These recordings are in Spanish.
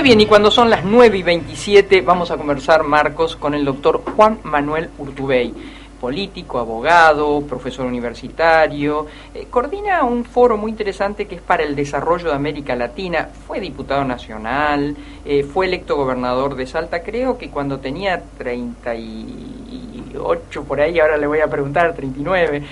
Muy bien, y cuando son las 9:27 vamos a conversar, Marcos, con el doctor Juan Manuel Urtubey, político, abogado, profesor universitario, coordina un foro muy interesante que es para el desarrollo de América Latina, fue diputado nacional, fue electo gobernador de Salta, creo que cuando tenía 38 por ahí, ahora le voy a preguntar, 39,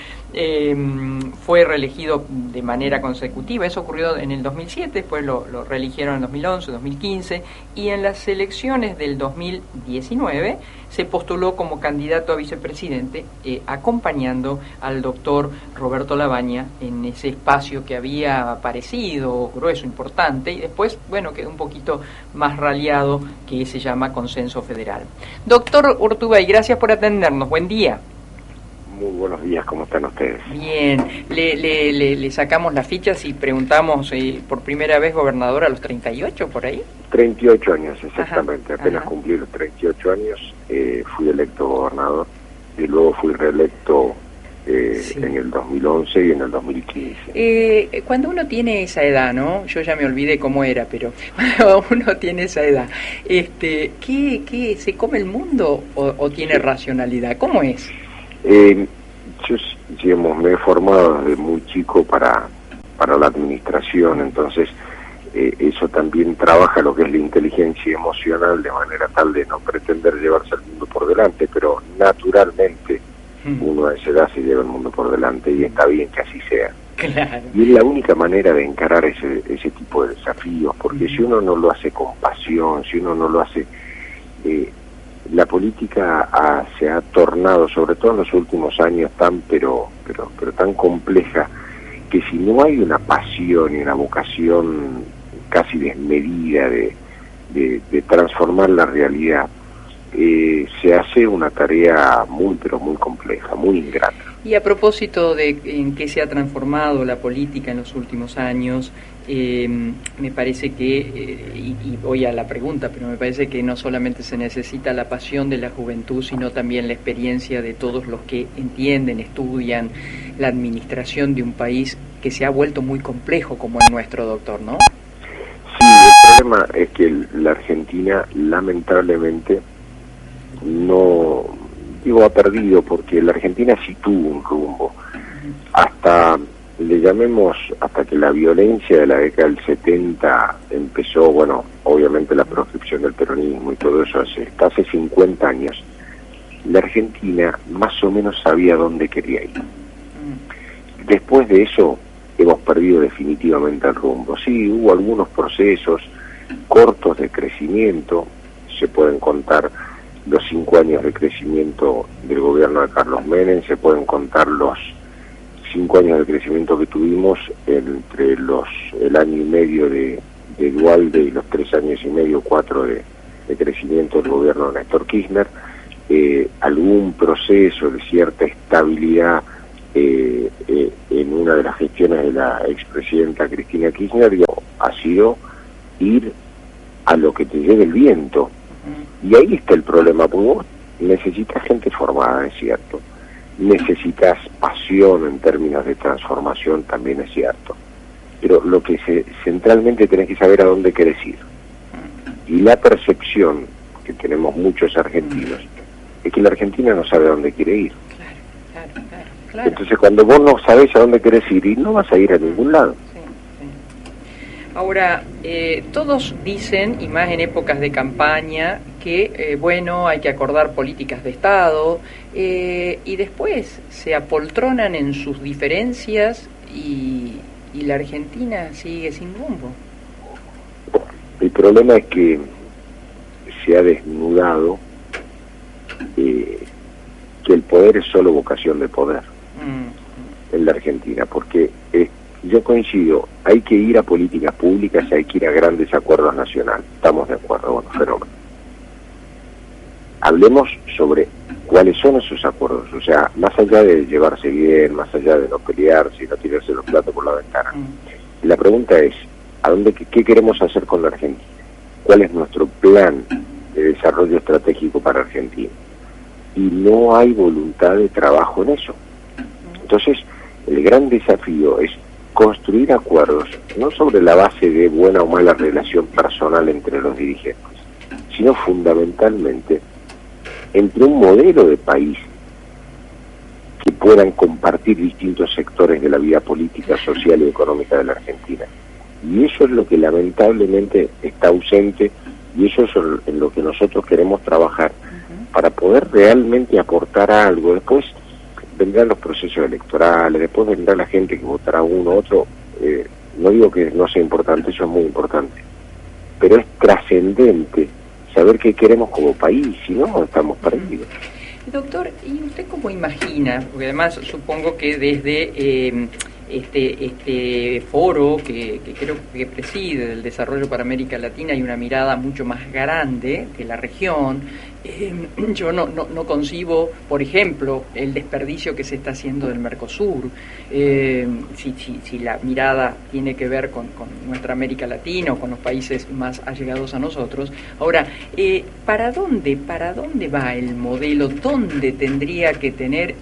fue reelegido de manera consecutiva, eso ocurrió en el 2007, después lo reeligieron en 2011, 2015, y en las elecciones del 2019 se postuló como candidato a vicepresidente, acompañando al doctor Roberto Labaña en ese espacio que había parecido grueso, importante, y después, bueno, quedó un poquito más raleado, que se llama Consenso Federal. Doctor Urtubey, gracias por atendernos, buen día. Muy buenos días, ¿cómo están ustedes? Bien, le sacamos las fichas y preguntamos, por primera vez gobernador a los 38, por ahí. 38 años, exactamente, ajá, apenas cumplí los 38 años, fui electo gobernador y luego fui reelecto sí, en el 2011 y en el 2015. Cuando uno tiene esa edad, ¿no? Yo ya me olvidé cómo era, pero cuando uno tiene esa edad, ¿qué se come el mundo o tiene racionalidad? ¿Cómo es? Yo, digamos, me he formado desde muy chico para la administración, entonces eso también trabaja lo que es la inteligencia emocional de manera tal de no pretender llevarse el mundo por delante, pero naturalmente uno a esa edad se lleva el mundo por delante y está bien que así sea. Claro. Y es la única manera de encarar ese tipo de desafíos, porque si uno no lo hace con pasión, si uno no lo hace... la política se ha tornado, sobre todo en los últimos años, pero tan compleja, que si no hay una pasión y una vocación casi desmedida de transformar la realidad, se hace una tarea muy, pero muy compleja, muy ingrata. Y a propósito de en qué se ha transformado la política en los últimos años, me parece que, y voy a la pregunta, pero me parece que no solamente se necesita la pasión de la juventud, sino también la experiencia de todos los que entienden, estudian la administración de un país que se ha vuelto muy complejo como el nuestro, doctor, ¿no? Sí, el problema es que la Argentina, lamentablemente, no, digo, ha perdido, porque la Argentina sí tuvo un rumbo. Hasta que la violencia de la década del 70 empezó, bueno, obviamente la proscripción del peronismo y todo eso, hasta hace 50 años, la Argentina más o menos sabía dónde quería ir. Después de eso, hemos perdido definitivamente el rumbo. Sí, hubo algunos procesos cortos de crecimiento, se pueden contar los 5 años de crecimiento del gobierno de Carlos Menem, se pueden contar los 5 años de crecimiento que tuvimos entre el año y medio de Duhalde y los 3 años y medio, 4 de crecimiento del gobierno de Néstor Kirchner, algún proceso de cierta estabilidad en una de las gestiones de la expresidenta Cristina Kirchner, ha sido ir a lo que te lleve el viento. Y ahí está el problema, porque vos necesitas gente formada, es cierto, necesitas pasión en términos de transformación, también es cierto, pero lo que centralmente tenés que saber a dónde querés ir. Y la percepción que tenemos muchos argentinos es que la Argentina no sabe a dónde quiere ir. Claro. Entonces cuando vos no sabés a dónde querés ir, y no vas a ir a ningún lado. Ahora, todos dicen, y más en épocas de campaña, que, bueno, hay que acordar políticas de Estado, y después se apoltronan en sus diferencias y la Argentina sigue sin rumbo. El problema es que se ha desnudado que el poder es solo vocación de poder en la Argentina, porque yo coincido, hay que ir a políticas públicas y hay que ir a grandes acuerdos nacionales, estamos de acuerdo, bueno, fenómeno. Hablemos sobre cuáles son esos acuerdos, o sea, más allá de llevarse bien, más allá de no pelearse y no tirarse los platos por la ventana. La pregunta es, ¿qué queremos hacer con la Argentina? ¿Cuál es nuestro plan de desarrollo estratégico para Argentina? Y no hay voluntad de trabajo en eso. Entonces, el gran desafío es construir acuerdos, no sobre la base de buena o mala relación personal entre los dirigentes, sino fundamentalmente entre un modelo de país que puedan compartir distintos sectores de la vida política, social y económica de la Argentina. Y eso es lo que lamentablemente está ausente, y eso es en lo que nosotros queremos trabajar para poder realmente aportar algo. Después vendrán los procesos electorales, después vendrá la gente que votará uno, otro. No digo que no sea importante, eso es muy importante, pero es trascendente saber qué queremos como país, si no estamos perdidos. Doctor, ¿y usted cómo imagina? Porque además supongo que desde este foro que creo que preside el desarrollo para América Latina hay una mirada mucho más grande de la región. Yo no concibo, por ejemplo, el desperdicio que se está haciendo del Mercosur. Si la mirada tiene que ver con nuestra América Latina o con los países más allegados a nosotros. Ahora, ¿para dónde va el modelo? ¿Dónde tendría que tener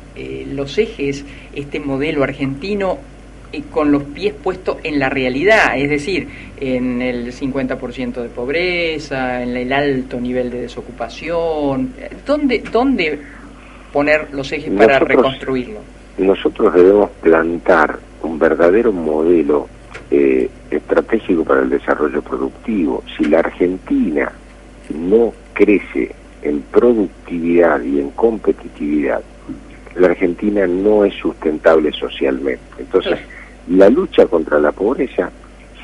los ejes este modelo argentino con los pies puestos en la realidad? Es decir, en el 50% de pobreza, en el alto nivel de desocupación. ¿Dónde poner los ejes para reconstruirlo? Nosotros debemos plantar un verdadero modelo estratégico para el desarrollo productivo. Si la Argentina no crece en productividad y en competitividad, la Argentina no es sustentable socialmente. Entonces, la lucha contra la pobreza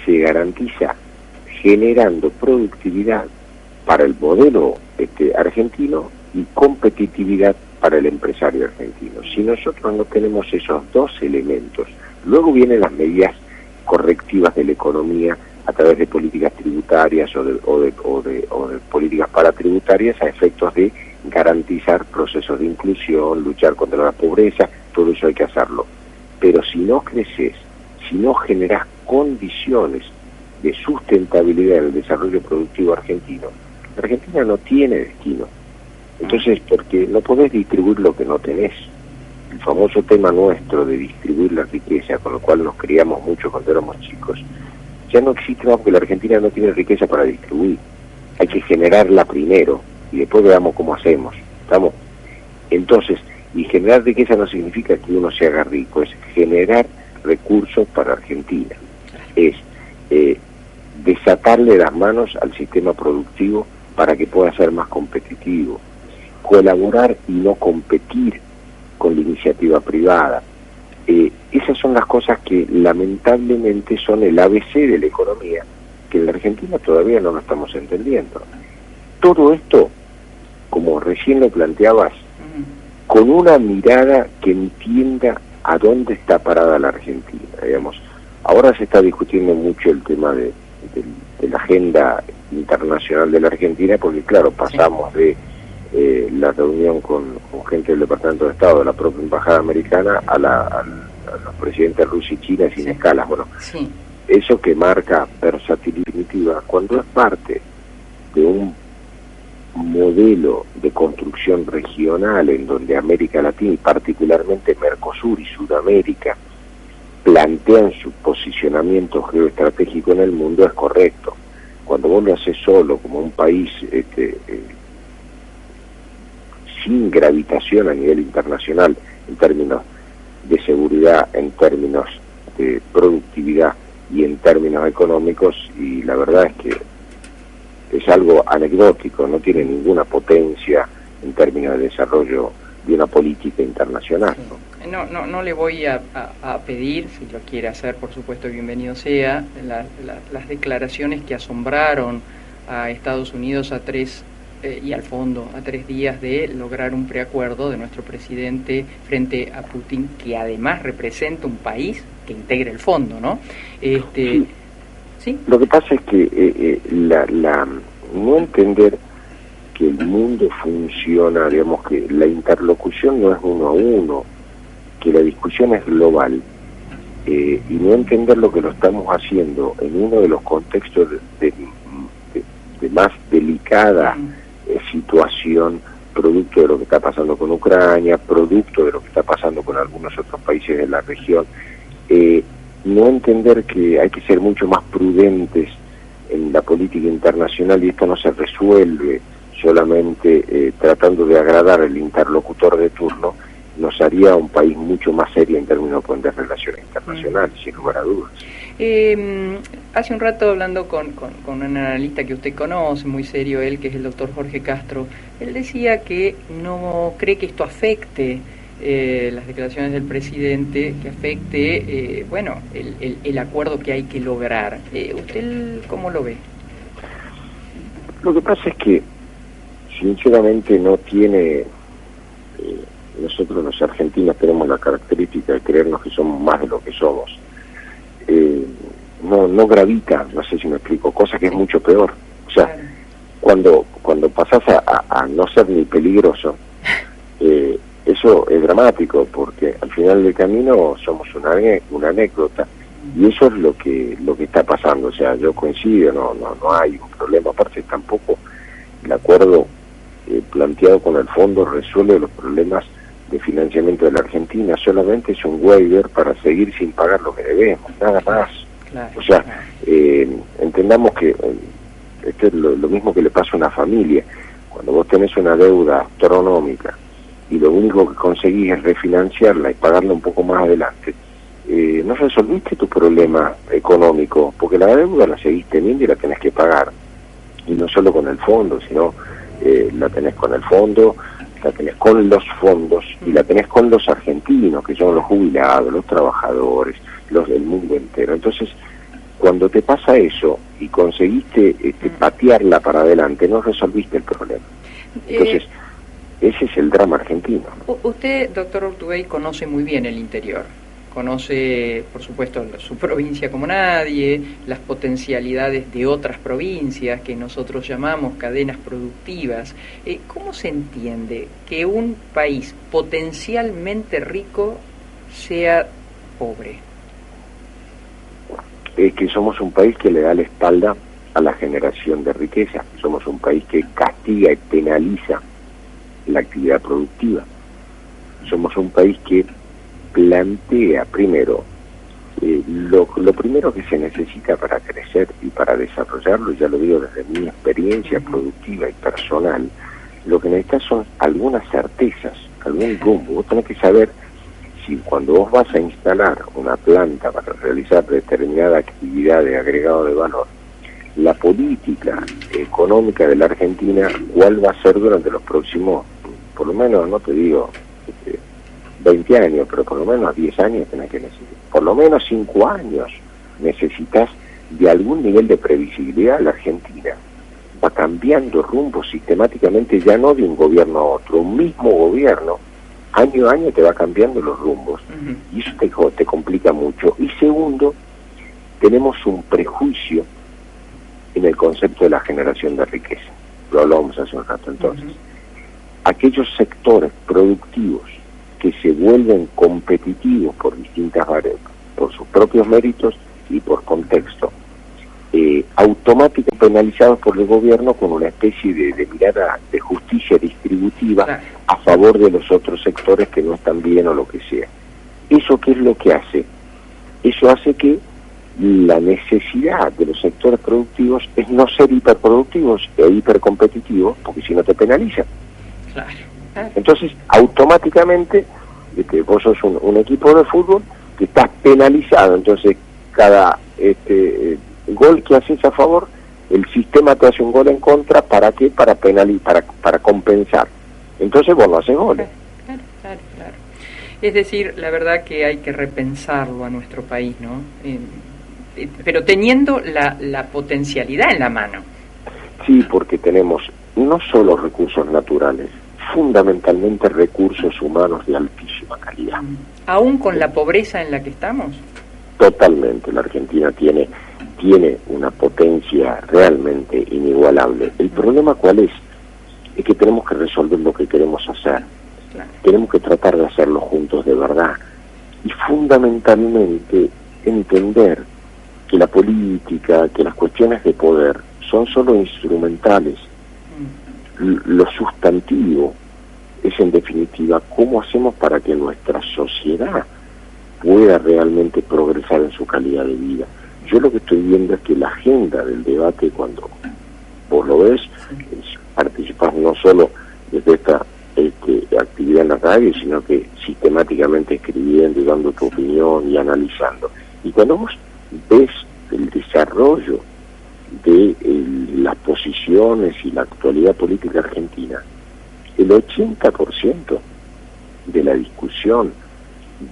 se garantiza generando productividad para el modelo argentino y competitividad para el empresario argentino. Si nosotros no tenemos esos dos elementos, luego vienen las medidas correctivas de la economía a través de políticas tributarias o de políticas paratributarias a efectos de garantizar procesos de inclusión, luchar contra la pobreza, todo eso hay que hacerlo. Pero si no creces, si no generas condiciones de sustentabilidad en el desarrollo productivo argentino, la Argentina no tiene destino. Entonces, porque no podés distribuir lo que no tenés. El famoso tema nuestro de distribuir la riqueza, con lo cual nos criamos mucho cuando éramos chicos, ya no existe más porque la Argentina no tiene riqueza para distribuir. Hay que generarla primero y después veamos cómo hacemos. ¿Estamos? Entonces, y generar riqueza no significa que uno se haga rico, es generar recursos para Argentina. Es desatarle las manos al sistema productivo para que pueda ser más competitivo. Colaborar y no competir con la iniciativa privada. Esas son las cosas que lamentablemente son el ABC de la economía, que en la Argentina todavía no lo estamos entendiendo. Todo esto, como recién lo planteabas, con una mirada que entienda a dónde está parada la Argentina, digamos. Ahora se está discutiendo mucho el tema de la agenda internacional de la Argentina, porque claro, pasamos de la reunión con gente del Departamento de Estado, de la propia Embajada Americana, a los presidentes de Rusia y China sin escalas. Bueno, eso que marca versatilidad, cuando es parte de un modelo de construcción regional en donde América Latina y particularmente Mercosur y Sudamérica plantean su posicionamiento geoestratégico en el mundo, es correcto. Cuando vos lo haces solo, como un país sin gravitación a nivel internacional, en términos de seguridad, en términos de productividad y en términos económicos, y la verdad es que es algo anecdótico, no tiene ninguna potencia en términos de desarrollo de una política internacional, ¿no? No le voy a pedir, si lo quiere hacer, por supuesto, bienvenido sea, las declaraciones que asombraron a Estados Unidos y al fondo a 3 días de lograr un preacuerdo de nuestro presidente frente a Putin, que además representa un país que integra el fondo, ¿no? ¿Sí? Lo que pasa es que no entender que el mundo funciona, digamos que la interlocución no es uno a uno, que la discusión es global, y no entender lo que lo estamos haciendo en uno de los contextos de más delicada situación, producto de lo que está pasando con Ucrania, producto de lo que está pasando con algunos otros países de la región, no entender que hay que ser mucho más prudentes en la política internacional, y esto no se resuelve solamente tratando de agradar al interlocutor de turno, nos haría un país mucho más serio en términos de relaciones internacionales, sin lugar a dudas. Hace un rato, hablando con un analista que usted conoce, muy serio él, que es el doctor Jorge Castro, él decía que no cree que esto afecte las declaraciones del presidente, que afecte el acuerdo que hay que lograr. ¿Usted cómo lo ve? Lo que pasa es que sinceramente no tiene... nosotros los argentinos tenemos la característica de creernos que somos más de lo que somos. No gravita, no sé si me explico, cosa que es mucho peor. O sea, claro, cuando pasás a no ser ni peligroso, eso es dramático, porque al final del camino somos una anécdota, y eso es lo que está pasando. O sea, yo coincido, no hay un problema. Aparte, tampoco el acuerdo planteado con el fondo resuelve los problemas de financiamiento de la Argentina, solamente es un waiver para seguir sin pagar lo que debemos, nada más. Claro, o sea, entendamos que esto es lo mismo que le pasa a una familia. Cuando vos tenés una deuda astronómica y lo único que conseguís es refinanciarla y pagarla un poco más adelante, no resolviste tu problema económico, porque la deuda la seguís teniendo y la tenés que pagar, y no solo con el fondo, sino la tenés con el fondo, la tenés con los fondos y la tenés con los argentinos, que son los jubilados, los trabajadores, los del mundo entero. Entonces, cuando te pasa eso y conseguiste patearla para adelante, no resolviste el problema. Entonces, ese es el drama argentino. Usted, doctor Urtubey, conoce muy bien el interior. Conoce, por supuesto, su provincia como nadie, las potencialidades de otras provincias que nosotros llamamos cadenas productivas. ¿Cómo se entiende que un país potencialmente rico sea pobre? Que somos un país que le da la espalda a la generación de riqueza. Somos un país que castiga y penaliza la actividad productiva. Somos un país que plantea primero lo primero que se necesita para crecer y para desarrollarlo, ya lo digo desde mi experiencia productiva y personal, lo que necesitas son algunas certezas, algún rumbo. Vos tenés que saber si cuando vos vas a instalar una planta para realizar determinada actividad de agregado de valor, la política económica de la Argentina, cuál va a ser durante los próximos, por lo menos, no te digo 20 años, pero por lo menos 10 años tenés que necesitar, por lo menos 5 años necesitas de algún nivel de previsibilidad. La Argentina va cambiando rumbo sistemáticamente, ya no de un gobierno a otro, un mismo gobierno, año a año te va cambiando los rumbos, y eso te complica mucho. Y segundo, tenemos un prejuicio en el concepto de la generación de riqueza, lo hablábamos hace un rato. Entonces, aquellos sectores productivos que se vuelven competitivos por distintas variables, por sus propios méritos y por contexto, automáticamente penalizados por el gobierno con una especie de mirada de justicia distributiva a favor de los otros sectores que no están bien o lo que sea. ¿Eso qué es lo que hace? Eso hace que la necesidad de los sectores productivos es no ser hiperproductivos e hipercompetitivos, porque si no te penalizan. Entonces, automáticamente, vos sos un equipo de fútbol que estás penalizado. Entonces, cada gol que haces a favor, el sistema te hace un gol en contra. ¿Para qué? Para penalizar, para compensar. Entonces vos no haces goles. Claro. Es decir, la verdad que hay que repensarlo a nuestro país, ¿no? Pero teniendo la potencialidad en la mano. Sí, porque tenemos no solo recursos naturales, fundamentalmente recursos humanos de altísima calidad. ¿Aún con la pobreza en la que estamos? Totalmente. La Argentina tiene una potencia realmente inigualable. El problema ¿cuál es? Es que tenemos que resolver lo que queremos hacer. Tenemos que tratar de hacerlo juntos de verdad. Y fundamentalmente entender que la política, que las cuestiones de poder son solo instrumentales. Lo sustantivo es, en definitiva, cómo hacemos para que nuestra sociedad pueda realmente progresar en su calidad de vida. Yo lo que estoy viendo es que la agenda del debate, cuando vos lo ves, participás no solo desde esta actividad en la radio, sino que sistemáticamente escribiendo y dando tu opinión y analizando. Y cuando vos ves el desarrollo de las posiciones y la actualidad política argentina, el 80% de la discusión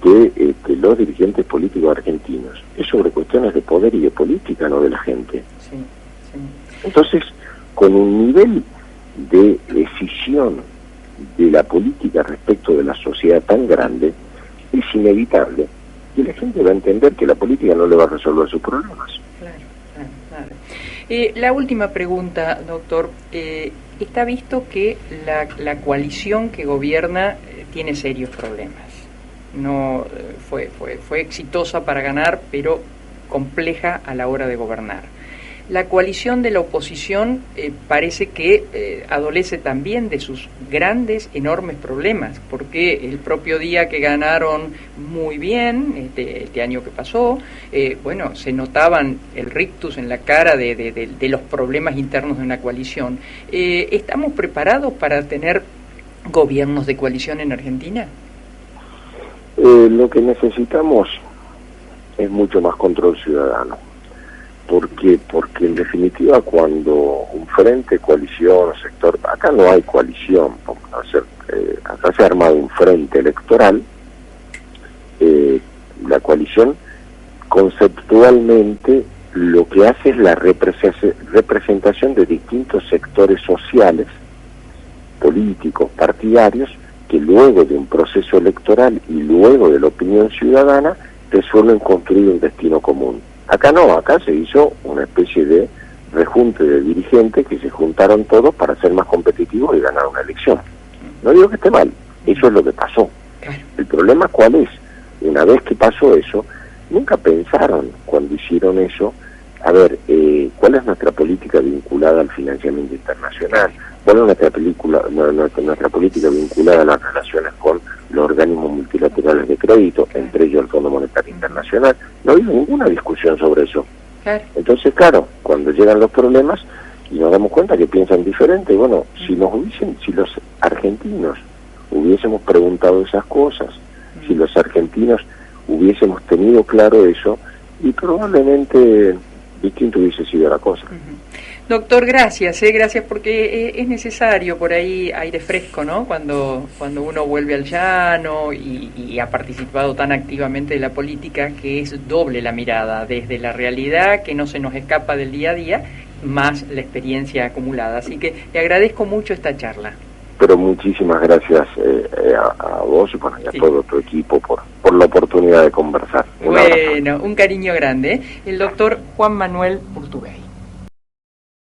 de los dirigentes políticos argentinos es sobre cuestiones de poder y de política, no de la gente. Sí, sí. Entonces, con un nivel de decisión de la política respecto de la sociedad tan grande, es inevitable que la gente va a entender que la política no le va a resolver sus problemas. Claro, claro, claro. La última pregunta, doctor. Está visto que la coalición que gobierna tiene serios problemas. No fue exitosa para ganar, pero compleja a la hora de gobernar. La coalición de la oposición parece que adolece también de sus grandes, enormes problemas, porque el propio día que ganaron muy bien, este año que pasó, bueno, se notaban el rictus en la cara de los problemas internos de una coalición. ¿Estamos preparados para tener gobiernos de coalición en Argentina? Lo que necesitamos es mucho más control ciudadano. Porque en definitiva, cuando un frente, coalición, sector, acá no hay coalición, acá se ha armado un frente electoral, la coalición conceptualmente lo que hace es la representación de distintos sectores sociales, políticos, partidarios, que luego de un proceso electoral y luego de la opinión ciudadana resuelven construir un destino común. Acá no, acá se hizo una especie de rejunte de dirigentes que se juntaron todos para ser más competitivos y ganar una elección. No digo que esté mal, eso es lo que pasó. El problema ¿cuál es? Una vez que pasó eso, nunca pensaron cuando hicieron eso, a ver, ¿cuál es nuestra política vinculada al financiamiento internacional? ¿Cuál es nuestra política vinculada a las relaciones con los organismos multilaterales de crédito, entre ellos el Fondo Monetario Internacional? No ha habido ninguna discusión sobre eso. Claro. Entonces, claro, cuando llegan los problemas y nos damos cuenta que piensan diferente, bueno, si los argentinos hubiésemos preguntado esas cosas, si los argentinos hubiésemos tenido claro eso, y probablemente distinto hubiese sido la cosa. Doctor, gracias, gracias porque es necesario por ahí aire fresco, ¿no? Cuando uno vuelve al llano y ha participado tan activamente de la política, que es doble la mirada, desde la realidad que no se nos escapa del día a día, más la experiencia acumulada. Así que le agradezco mucho esta charla. Pero muchísimas gracias a vos y bueno, y a todo tu equipo por la oportunidad de conversar. Bueno, un cariño grande. El doctor Juan Manuel Urtubey.